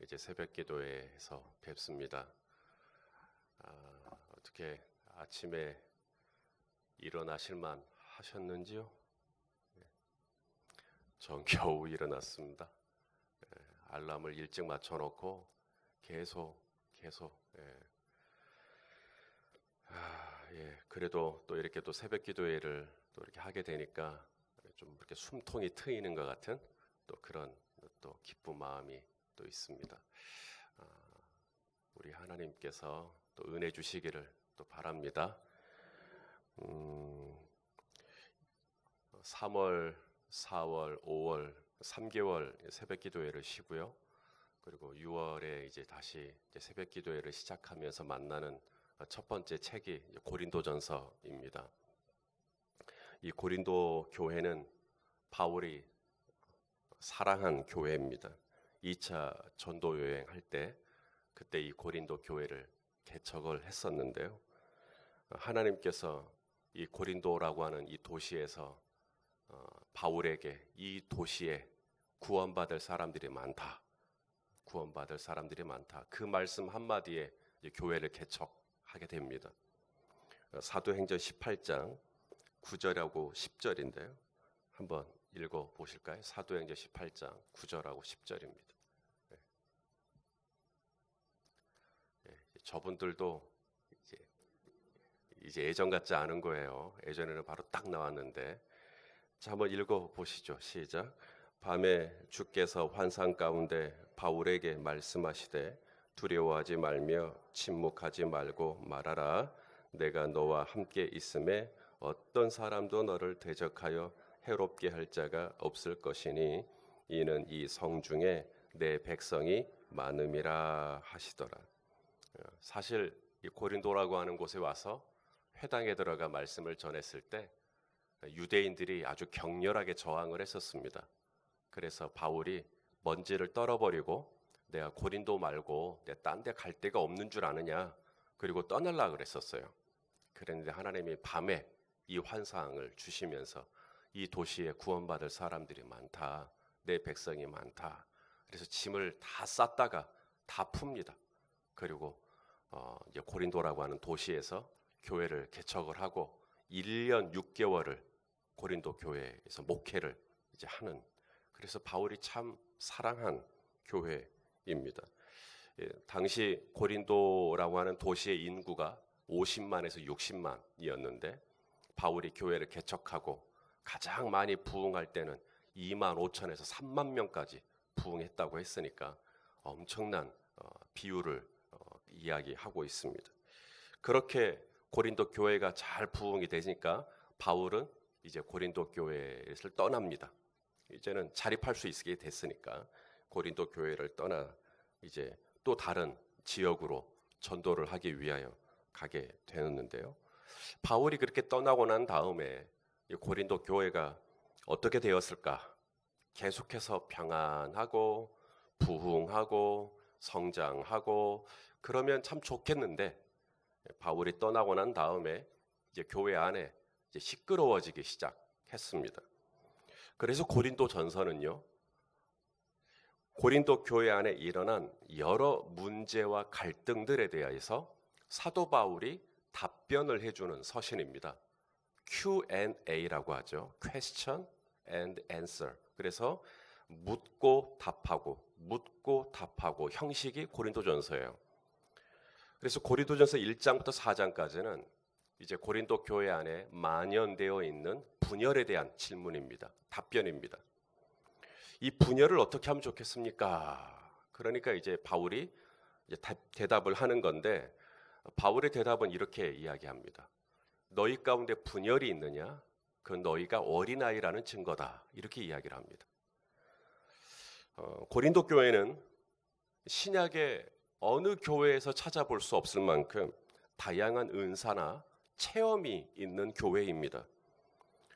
이제 새벽기도회에서 뵙습니다. 어떻게 아침에 일어나실만 하셨는지요? 전 겨우 일어났습니다. 알람을 일찍 맞춰놓고 계속 그래도 또 이렇게 또 새벽기도회를 또 이렇게 하게 되니까 좀 이렇게 숨통이 트이는 것 같은 또 그런 또 기쁜 마음이 또 있습니다. 우리 하나님께서 또 은혜 주시기를 또 바랍니다. 3월, 4월, 5월 3개월 새벽기도회를 쉬고요. 그리고 6월에 이제 다시 새벽기도회를 시작하면서 만나는 첫 번째 책이 고린도전서입니다. 이 고린도 교회는 바울이 사랑한 교회입니다. 2차 전도 여행할 때 그때 이 고린도 교회를 개척을 했었는데요. 하나님께서 이 고린도라고 하는 이 도시에서 바울에게 이 도시에 구원받을 사람들이 많다. 구원받을 사람들이 많다. 그 말씀 한마디에 교회를 개척하게 됩니다. 사도행전 18장 9절하고 10절인데요. 한번 읽어 보실까요? 사도행전 18장 9절하고 10절입니다. 저분들도 이제 예전 같지 않은 거예요. 예전에는 바로 딱 나왔는데. 자, 한번 읽어 보시죠. 시작. 밤에 주께서 환상 가운데 바울에게 말씀하시되 두려워하지 말며 침묵하지 말고 말하라. 내가 너와 함께 있음에 어떤 사람도 너를 대적하여 해롭게 할 자가 없을 것이니 이는 이 성중에 내 백성이 많음이라 하시더라. 사실 이 고린도라고 하는 곳에 와서 회당에 들어가 말씀을 전했을 때 유대인들이 아주 격렬하게 저항을 했었습니다. 그래서 바울이 먼지를 떨어버리고 내가 고린도 말고 내 딴 데 갈 데가 없는 줄 아느냐, 그리고 떠날라 그랬었어요. 그런데 하나님이 밤에 이 환상을 주시면서 이 도시에 구원받을 사람들이 많다, 내 백성이 많다. 그래서 짐을 다 쌌다가 다 풉니다. 그리고 이제 고린도라고 하는 도시에서 교회를 개척을 하고 1년 6개월을 고린도 교회에서 목회를 이제 하는, 그래서 바울이 참 사랑한 교회입니다. 당시 고린도라고 하는 도시의 인구가 50만에서 60만이었는데 바울이 교회를 개척하고 가장 많이 부흥할 때는 2만 5천에서 3만 명까지 부흥했다고 했으니까 엄청난 비율을 이야기하고 있습니다. 그렇게 고린도 교회가 잘 부흥이 되니까 바울은 이제 고린도 교회를 떠납니다. 이제는 자립할 수 있게 됐으니까 고린도 교회를 떠나 이제 또 다른 지역으로 전도를 하기 위하여 가게 되었는데요. 바울이 그렇게 떠나고 난 다음에 고린도 교회가 어떻게 되었을까? 계속해서 평안하고 부흥하고 성장하고 그러면 참 좋겠는데, 바울이 떠나고 난 다음에 이제 교회 안에 이제 시끄러워지기 시작했습니다. 그래서 고린도 전서는요, 고린도 교회 안에 일어난 여러 문제와 갈등들에 대해서 사도 바울이 답변을 해주는 서신입니다. Q&A라고 하죠. Question and Answer. 그래서 묻고 답하고 형식이 고린도전서예요. 그래서 고린도전서 1장부터 4장까지는 이제 고린도 교회 안에 만연되어 있는 분열에 대한 질문입니다. 답변입니다. 이 분열을 어떻게 하면 좋겠습니까? 그러니까 이제 바울이 이제 대답을 하는 건데, 바울의 대답은 이렇게 이야기합니다. 너희 가운데 분열이 있느냐? 그건 너희가 어린아이라는 증거다. 이렇게 이야기를 합니다. 고린도 교회는 신약의 어느 교회에서 찾아볼 수 없을 만큼 다양한 은사나 체험이 있는 교회입니다.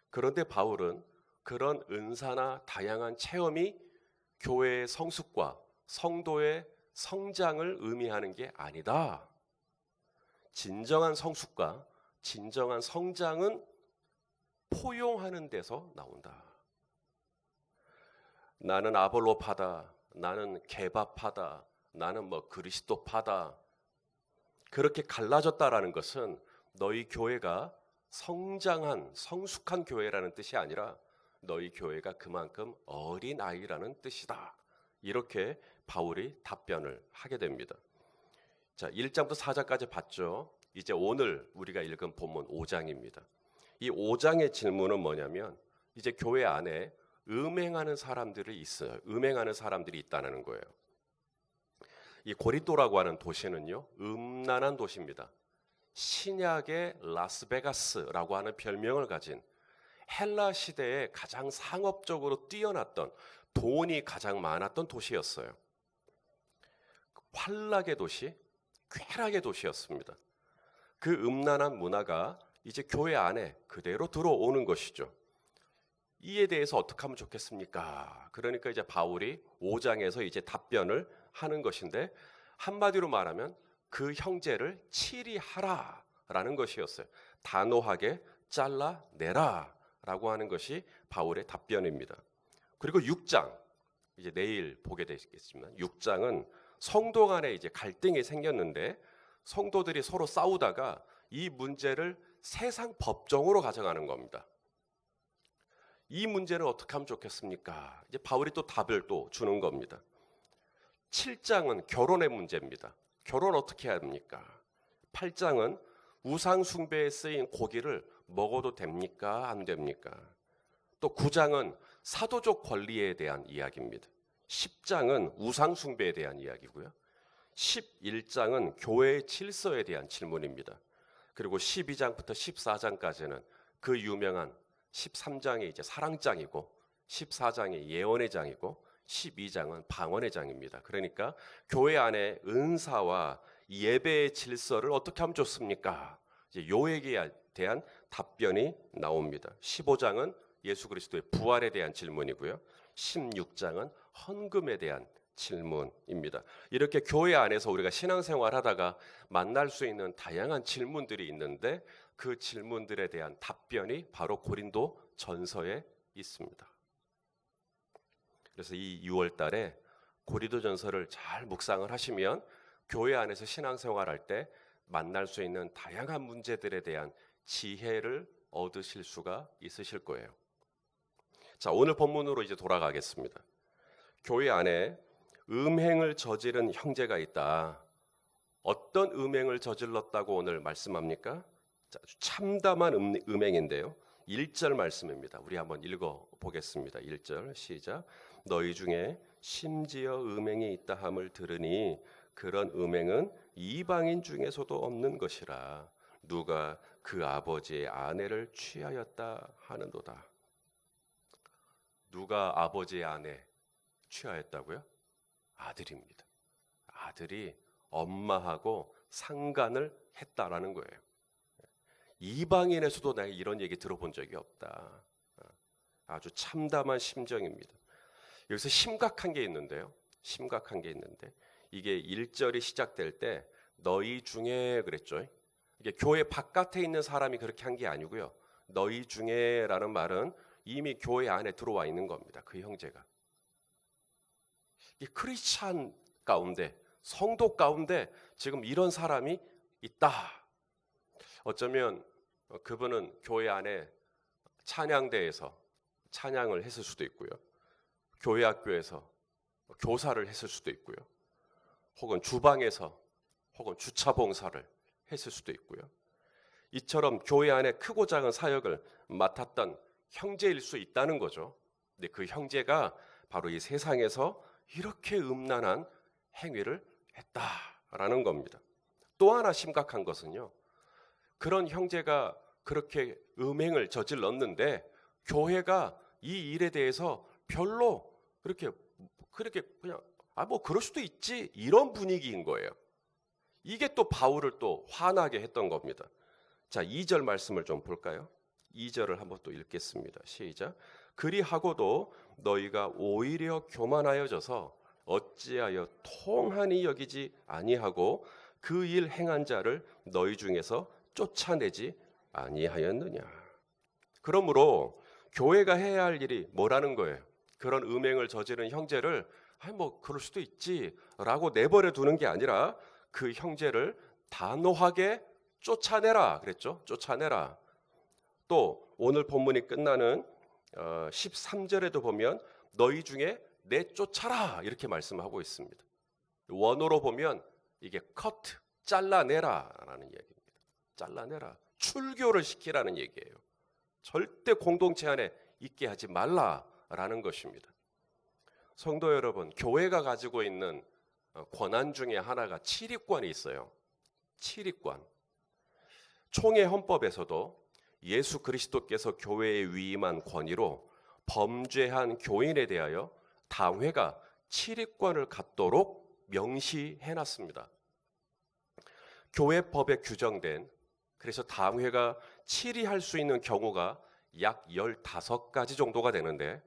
그런데 바울은 그런 은사나 다양한 체험이 교회의 성숙과 성도의 성장을 의미하는 게 아니다. 진정한 성숙과 진정한 성장은 포용하는 데서 나온다. 나는 아볼로파다, 나는 개바파다, 나는 뭐 그리스도파다. 그렇게 갈라졌다라는 것은 너희 교회가 성장한 성숙한 교회라는 뜻이 아니라 너희 교회가 그만큼 어린 아이라는 뜻이다. 이렇게 바울이 답변을 하게 됩니다. 자, 1장부터 4장까지 봤죠. 이제 오늘 우리가 읽은 본문 5장입니다. 이 5장의 질문은 뭐냐면 이제 교회 안에 음행하는 사람들이 있어요. 음행하는 사람들이 있다는 거예요. 이 고린도라고 하는 도시는요, 음란한 도시입니다. 신약의 라스베가스라고 하는 별명을 가진 헬라 시대에 가장 상업적으로 뛰어났던, 돈이 가장 많았던 도시였어요. 환락의 도시, 쾌락의 도시였습니다. 그 음란한 문화가 이제 교회 안에 그대로 들어오는 것이죠. 이에 대해서 어떻게 하면 좋겠습니까? 그러니까 이제 바울이 5장에서 이제 답변을 하는 것인데, 한마디로 말하면 그 형제를 치리하라라는 것이었어요. 단호하게 잘라내라 라고 하는 것이 바울의 답변입니다. 그리고 6장, 이제 내일 보게 되겠지만 6장은 성도 간에 이제 갈등이 생겼는데 성도들이 서로 싸우다가 이 문제를 세상 법정으로 가져가는 겁니다. 이 문제는 어떻게 하면 좋겠습니까? 이제 바울이 또 답을 또 주는 겁니다. 7장은 결혼의 문제입니다. 결혼 어떻게 해야 합니까? 8장은 우상 숭배에 쓰인 고기를 먹어도 됩니까? 안 됩니까? 또 9장은 사도적 권리에 대한 이야기입니다. 10장은 우상 숭배에 대한 이야기고요. 11장은 교회의 질서에 대한 질문입니다. 그리고 12장부터 14장까지는 그 유명한 13장이 이제 사랑장이고 14장이 예언의 장이고 12장은 방언의 장입니다. 그러니까 교회 안에 은사와 예배의 질서를 어떻게 하면 좋습니까? 이제 요에게 대한 답변이 나옵니다. 15장은 예수 그리스도의 부활에 대한 질문이고요. 16장은 헌금에 대한 질문입니다. 이렇게 교회 안에서 우리가 신앙생활 하다가 만날 수 있는 다양한 질문들이 있는데 그 질문들에 대한 답변이 바로 고린도 전서에 있습니다. 그래서 이 6월 달에 고린도 전서를 잘 묵상을 하시면 교회 안에서 신앙생활 할 때 만날 수 있는 다양한 문제들에 대한 지혜를 얻으실 수가 있으실 거예요. 자, 오늘 본문으로 이제 돌아가겠습니다. 교회 안에 음행을 저지른 형제가 있다. 어떤 음행을 저질렀다고 오늘 말씀합니까? 자, 아주 참담한 음행인데요. 1절 말씀입니다. 우리 한번 읽어 보겠습니다. 1절 시작. 너희 중에 심지어 음행이 있다 함을 들으니 그런 음행은 이방인 중에서도 없는 것이라. 누가 그 아버지의 아내를 취하였다 하는도다. 누가 아버지의 아내 취하였다고요? 아들입니다. 아들이 엄마하고 상간을 했다라는 거예요. 이방인에서도 내가 이런 얘기 들어본 적이 없다. 아주 참담한 심정입니다. 여기서 심각한 게 있는데요. 심각한 게 있는데 이게 1절이 시작될 때 너희 중에 그랬죠. 이게 교회 바깥에 있는 사람이 그렇게 한 게 아니고요. 너희 중에라는 말은 이미 교회 안에 들어와 있는 겁니다. 그 형제가. 이 크리스찬 가운데, 성도 가운데 지금 이런 사람이 있다. 어쩌면 그분은 교회 안에 찬양대에서 찬양을 했을 수도 있고요. 교회 학교에서 교사를 했을 수도 있고요. 혹은 주방에서 혹은 주차 봉사를 했을 수도 있고요. 이처럼 교회 안에 크고 작은 사역을 맡았던 형제일 수 있다는 거죠. 근데 그 형제가 바로 이 세상에서 이렇게 음란한 행위를 했다라는 겁니다. 또 하나 심각한 것은요. 그런 형제가 그렇게 음행을 저질렀는데 교회가 이 일에 대해서 별로 그렇게 그냥 뭐 그럴 수도 있지 이런 분위기인 거예요. 이게 또 바울을 또 화나게 했던 겁니다. 자, 2절 말씀을 좀 볼까요? 2절을 한번 또 읽겠습니다. 시작. 그리하고도 너희가 오히려 교만하여져서 어찌하여 통하니 여기지 아니하고 그 일 행한 자를 너희 중에서 쫓아내지 아니하였느냐. 그러므로 교회가 해야 할 일이 뭐라는 거예요? 그런 음행을 저지른 형제를 아니 뭐 그럴 수도 있지라고 내버려 두는 게 아니라 그 형제를 단호하게 쫓아내라 그랬죠. 쫓아내라. 또 오늘 본문이 끝나는 13절에도 보면 너희 중에 내쫓아라 이렇게 말씀하고 있습니다. 원어로 보면 이게 cut, 잘라내라라는 얘기입니다. 잘라내라. 출교를 시키라는 얘기예요. 절대 공동체 안에 있게 하지 말라라는 것입니다. 성도 여러분, 교회가 가지고 있는 권한 중에 하나가 치리권이 있어요. 치리권. 총회 헌법에서도 예수 그리스도께서 교회에 위임한 권위로 범죄한 교인에 대하여 당회가 치리권을 갖도록 명시해놨습니다. 교회법에 규정된, 그래서 당회가 치리할 수 있는 경우가 약 15가지 정도가 되는데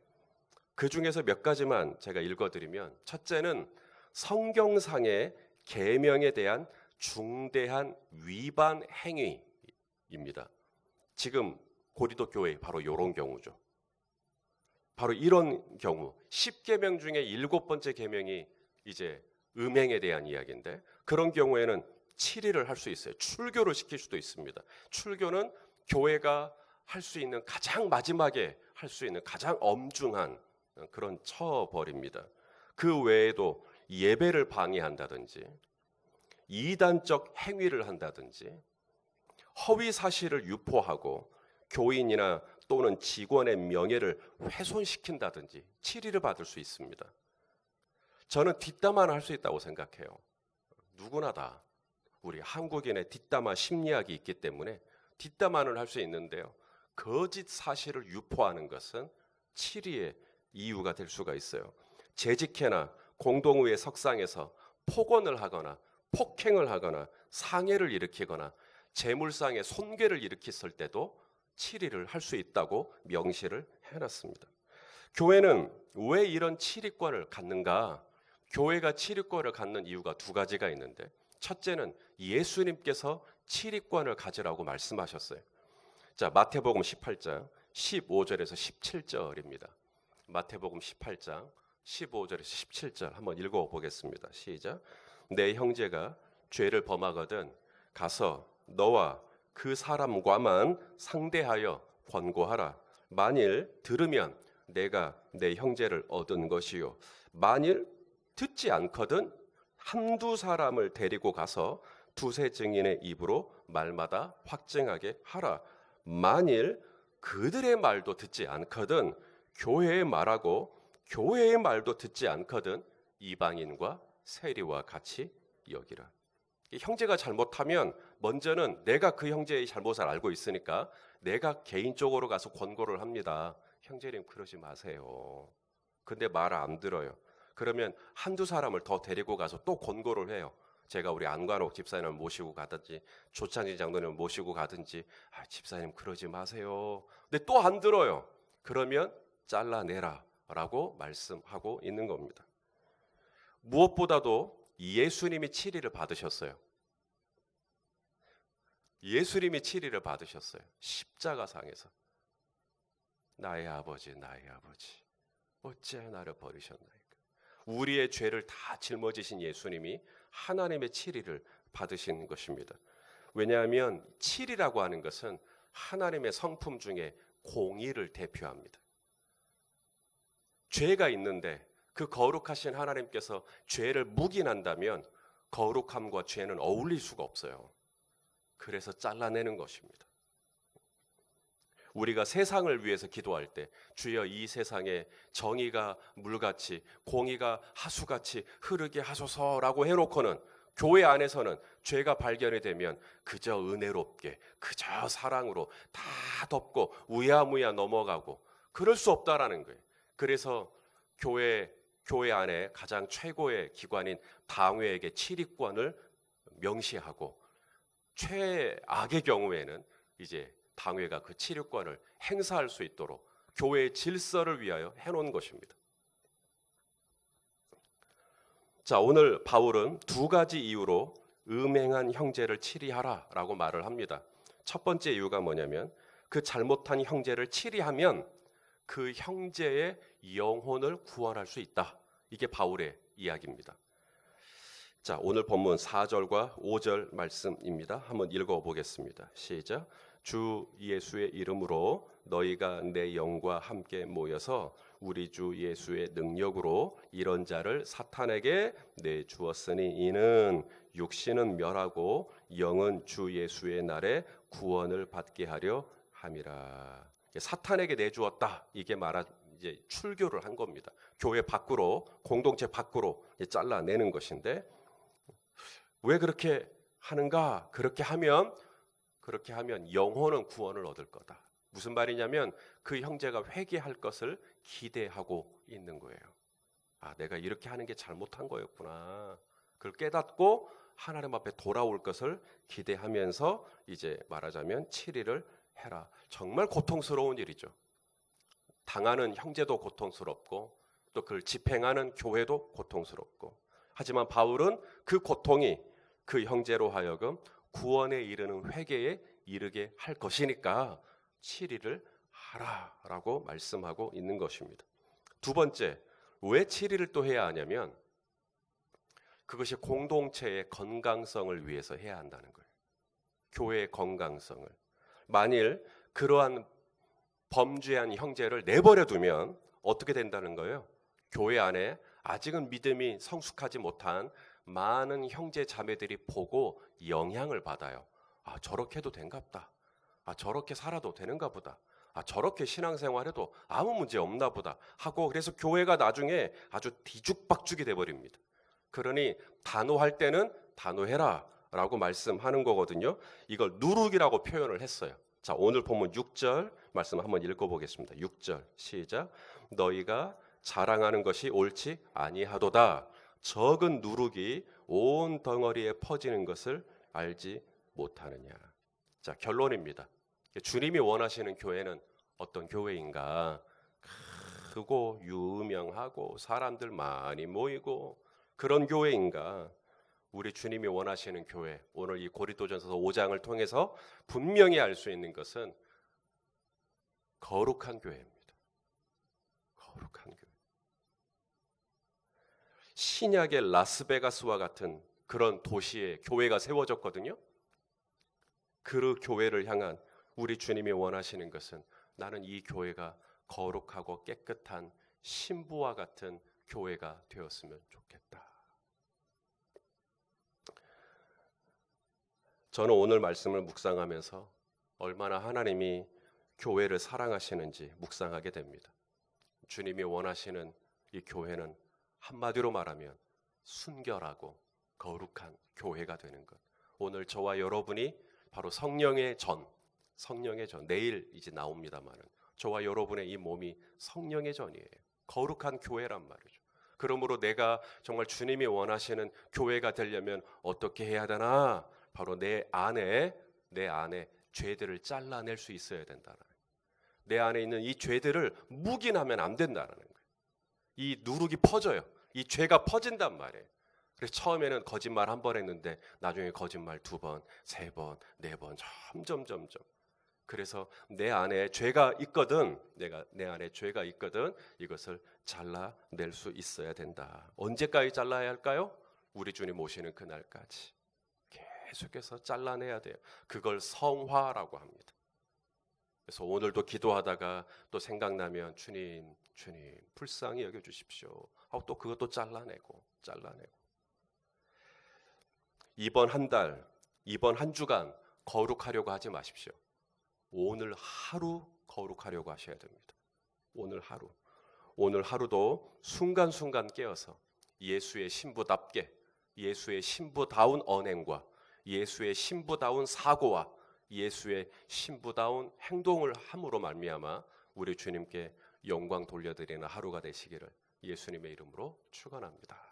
그 중에서 몇 가지만 제가 읽어드리면, 첫째는 성경상의 계명에 대한 중대한 위반 행위입니다. 지금 고린도 교회 바로 이런 경우죠. 바로 이런 경우 10계명 중에 7번째 계명이 이제 음행에 대한 이야기인데, 그런 경우에는 치리를 할 수 있어요. 출교를 시킬 수도 있습니다. 출교는 교회가 할 수 있는 가장 마지막에 할 수 있는 가장 엄중한 그런 처벌입니다. 그 외에도 예배를 방해한다든지 이단적 행위를 한다든지 허위 사실을 유포하고 교인이나 또는 직원의 명예를 훼손시킨다든지 치리를 받을 수 있습니다. 저는 뒷담화는 할 수 있다고 생각해요. 누구나 다 우리 한국인의 뒷담화 심리학이 있기 때문에 뒷담화는 할 수 있는데요. 거짓 사실을 유포하는 것은 치리의 이유가 될 수가 있어요. 재직회나 공동의회 석상에서 폭언을 하거나 폭행을 하거나 상해를 일으키거나 재물상의 손괴를 일으켰을 때도 치리를 할 수 있다고 명시를 해놨습니다. 교회는 왜 이런 치리권을 갖는가? 교회가 치리권을 갖는 이유가 두 가지가 있는데, 첫째는 예수님께서 치리권을 가지라고 말씀하셨어요. 자, 마태복음 18장 15절에서 17절입니다. 마태복음 18장 15절에서 17절 한번 읽어보겠습니다. 시작. 내 형제가 죄를 범하거든 가서 너와 그 사람과만 상대하여 권고하라. 만일 들으면 내가 내 형제를 얻은 것이요, 만일 듣지 않거든 한두 사람을 데리고 가서 두세 증인의 입으로 말마다 확증하게 하라. 만일 그들의 말도 듣지 않거든 교회의 말하고 교회의 말도 듣지 않거든 이방인과 세리와 같이 여기라. 형제가 잘못하면 먼저는 내가 그 형제의 잘못을 알고 있으니까 내가 개인적으로 가서 권고를 합니다. 형제님 그러지 마세요. 근데 말 안 들어요. 그러면 한두 사람을 더 데리고 가서 또 권고를 해요. 제가 우리 안관옥 집사님을 모시고 가든지 조창진 장로님을 모시고 가든지, 집사님 그러지 마세요. 근데 또 안 들어요. 그러면 잘라내라 라고 말씀하고 있는 겁니다. 무엇보다도 예수님이 치리를 받으셨어요. 예수님이 치리를 받으셨어요. 십자가상에서. 나의 아버지, 나의 아버지, 어찌 나를 버리셨나이까. 우리의 죄를 다 짊어지신 예수님이 하나님의 치리를 받으신 것입니다. 왜냐하면 치리라고 하는 것은 하나님의 성품 중에 공의를 대표합니다. 죄가 있는데 그 거룩하신 하나님께서 죄를 묵인한다면 거룩함과 죄는 어울릴 수가 없어요. 그래서 잘라내는 것입니다. 우리가 세상을 위해서 기도할 때 주여 이 세상에 정의가 물같이 공의가 하수같이 흐르게 하소서라고 해놓고는 교회 안에서는 죄가 발견이 되면 그저 은혜롭게 그저 사랑으로 다 덮고 우야무야 넘어가고, 그럴 수 없다라는 거예요. 그래서 교회 안에 가장 최고의 기관인 당회에게 치리권을 명시하고, 최악의 경우에는 이제 당회가 그 치리권을 행사할 수 있도록 교회의 질서를 위하여 해놓은 것입니다. 자, 오늘 바울은 두 가지 이유로 음행한 형제를 치리하라라고 말을 합니다. 첫 번째 이유가 뭐냐면 그 잘못한 형제를 치리하면 그 형제의 영혼을 구원할 수 있다. 이게 바울의 이야기입니다. 자, 오늘 본문 4절과 5절 말씀입니다. 한번 읽어보겠습니다. 시작. 주 예수의 이름으로 너희가 내 영과 함께 모여서 우리 주 예수의 능력으로 이런 자를 사탄에게 내주었으니 이는 육신은 멸하고 영은 주 예수의 날에 구원을 받게 하려 함이라. 사탄에게 내주었다. 이게 이제 출교를 한 겁니다. 교회 밖으로, 공동체 밖으로 잘라내는 것인데 왜 그렇게 하는가? 그렇게 하면 영혼은 구원을 얻을 거다. 무슨 말이냐면 그 형제가 회개할 것을 기대하고 있는 거예요. 아, 내가 이렇게 하는 게 잘못한 거였구나. 그걸 깨닫고 하나님 앞에 돌아올 것을 기대하면서 이제 말하자면 7일을 해라. 정말 고통스러운 일이죠. 당하는 형제도 고통스럽고 또 그걸 집행하는 교회도 고통스럽고, 하지만 바울은 그 고통이 그 형제로 하여금 구원에 이르는 회개에 이르게 할 것이니까 7일을 하라라고 말씀하고 있는 것입니다. 두 번째, 왜 7일을 또 해야 하냐면 그것이 공동체의 건강성을 위해서 해야 한다는 거예요. 교회의 건강성을. 만일 그러한 범죄한 형제를 내버려 두면 어떻게 된다는 거예요? 교회 안에 아직은 믿음이 성숙하지 못한 많은 형제 자매들이 보고 영향을 받아요. 아, 저렇게 해도 된갑다. 아, 저렇게 살아도 되는가 보다. 아, 저렇게 신앙생활해도 아무 문제 없나 보다 하고, 그래서 교회가 나중에 아주 뒤죽박죽이 돼버립니다. 그러니 단호할 때는 단호해라 라고 말씀하는 거거든요. 이걸 누룩이라고 표현을 했어요. 자, 오늘 본문 6절 말씀 한번 읽어보겠습니다. 6절 시작. 너희가 자랑하는 것이 옳지 아니하도다. 적은 누룩이 온 덩어리에 퍼지는 것을 알지 못하느냐. 자, 결론입니다. 주님이 원하시는 교회는 어떤 교회인가? 크고 유명하고 사람들 많이 모이고 그런 교회인가? 우리 주님이 원하시는 교회, 오늘 이 고린도전서 5장을 통해서 분명히 알 수 있는 것은 거룩한 교회입니다. 거룩한 교회. 신약의 라스베가스와 같은 그런 도시에 교회가 세워졌거든요. 그 교회를 향한 우리 주님이 원하시는 것은 나는 이 교회가 거룩하고 깨끗한 신부와 같은 교회가 되었으면 좋겠다. 저는 오늘 말씀을 묵상하면서 얼마나 하나님이 교회를 사랑하시는지 묵상하게 됩니다. 주님이 원하시는 이 교회는 한마디로 말하면 순결하고 거룩한 교회가 되는 것. 오늘 저와 여러분이 바로 성령의 전, 내일 이제 나옵니다만은 저와 여러분의 이 몸이 성령의 전이에요. 거룩한 교회란 말이죠. 그러므로 내가 정말 주님이 원하시는 교회가 되려면 어떻게 해야 되나? 바로 내 안에 죄들을 잘라낼 수 있어야 된다는 거예요. 내 안에 있는 이 죄들을 묵인하면 안 된다는 거예요. 이 누룩이 퍼져요. 이 죄가 퍼진단 말이에요. 그래서 처음에는 거짓말 한 번 했는데 나중에 거짓말 2번, 3번, 4번 점점. 그래서 내 안에 죄가 있거든, 내 안에 죄가 있거든, 이것을 잘라낼 수 있어야 된다. 언제까지 잘라야 할까요? 우리 주님 오시는 그날까지 계속해서 잘라내야 돼요. 그걸 성화라고 합니다. 그래서 오늘도 기도하다가 또 생각나면 주님 불쌍히 여겨주십시오 하고 또 그것도 잘라내고 이번 한 달, 이번 한 주간 거룩하려고 하지 마십시오. 오늘 하루 거룩하려고 하셔야 됩니다. 오늘 하루도 순간순간 깨어서 예수의 신부답게, 예수의 신부다운 언행과 예수의 신부다운 사고와 예수의 신부다운 행동을 함으로 말미암아 우리 주님께 영광 돌려드리는 하루가 되시기를 예수님의 이름으로 축원합니다.